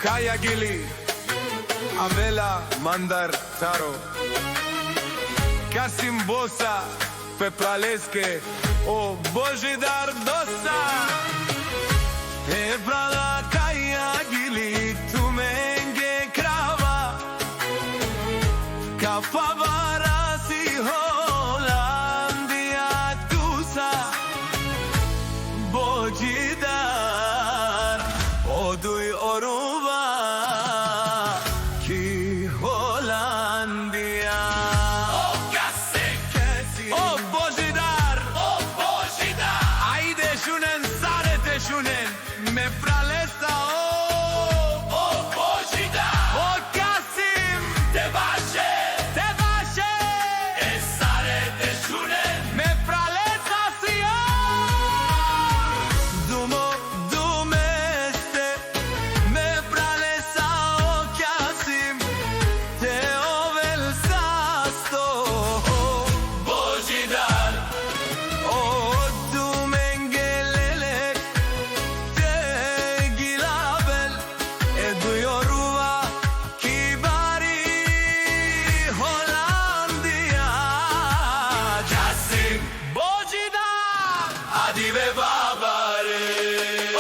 Kaya Gili, Amela Mandar Taro, Kasim Bosa, Pepraleske, o Božidar Dosa. Ebrala Kaya Gili, Tumenge Krava, Kafavara si Holandia Tusa, Božidar, Oduj Oruva, Ki Holandia. O Kasim, O Božidar, o Božidar, Ajde šunen, sarete šunen, me pralesa o Božidar, o Kasim, te vaše, e sare te šunen, me pralesa si Dumo, dumeste, me pralesa o Kasim, te ovel sasto, Božidar, o dumengelelek, te gilabel, edu yoruba, kibari, Hollandia, Kasim, Božidar, adive babare, o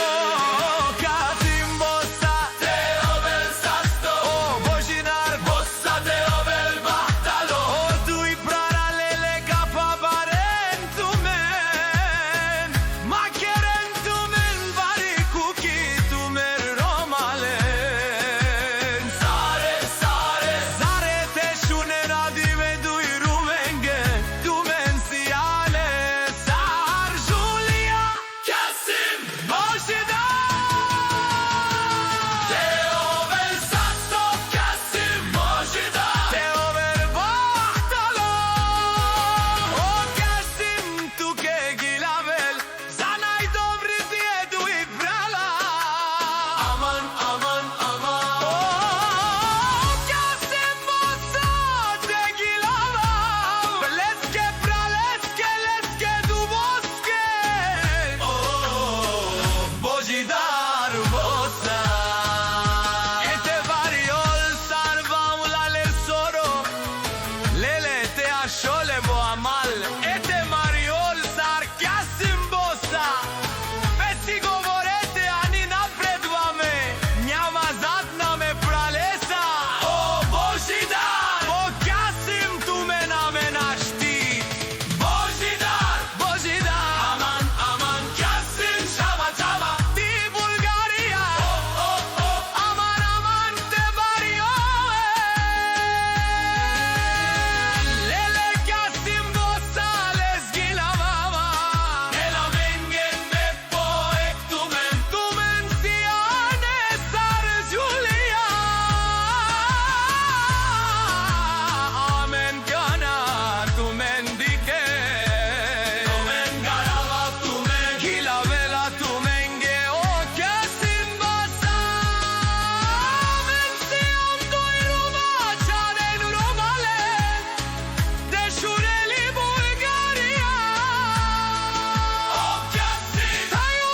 Kasim Bosa, te ovel sasto, o Božidar, bossa te ovel bahtalo, o tui praralele kapabaren tumen, makeren tumen bari kuki tumen romalen. sare, Zare te shunen adive dui rumenge, tumen siale sar Julia, Kasim, Božidar, te ovel sasto, Kasim, Božidar, te over bahtalo, o Kasim tu ke gilavel, zanaj dobri zjedu i brala. aman, aman, aman, O Kasim Bosa te gilava, leske praleske, leske duboske, Božidar Bosa. Ete variol sarvam la le soro, lele te ashole bo amal, ete mariol sar Kasim Bosa. Veci govorete ani napred vame, njama zadna me pralesa. o Božidar, O Kasim tu me namenaš ti, Božidar, Božidar, aman, aman, Kasim, čava, čava, ti Bulgarija, aman aman te bariove. Lele Kasim Bosa les gilavava, ela mengen me poek tumen, tu menziane sar Julia. Amen kana tu mendike, tumen garava tumen, Gila vela tu menge o Kasim Bosa. Menzion doi rumacaren romalen, de shureli Bulgaria. o Kasim, Tayo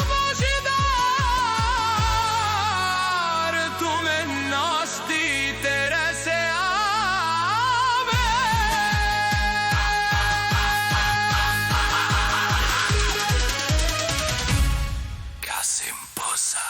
Božidar, tu men nasti terese ave. Kasim Bosa.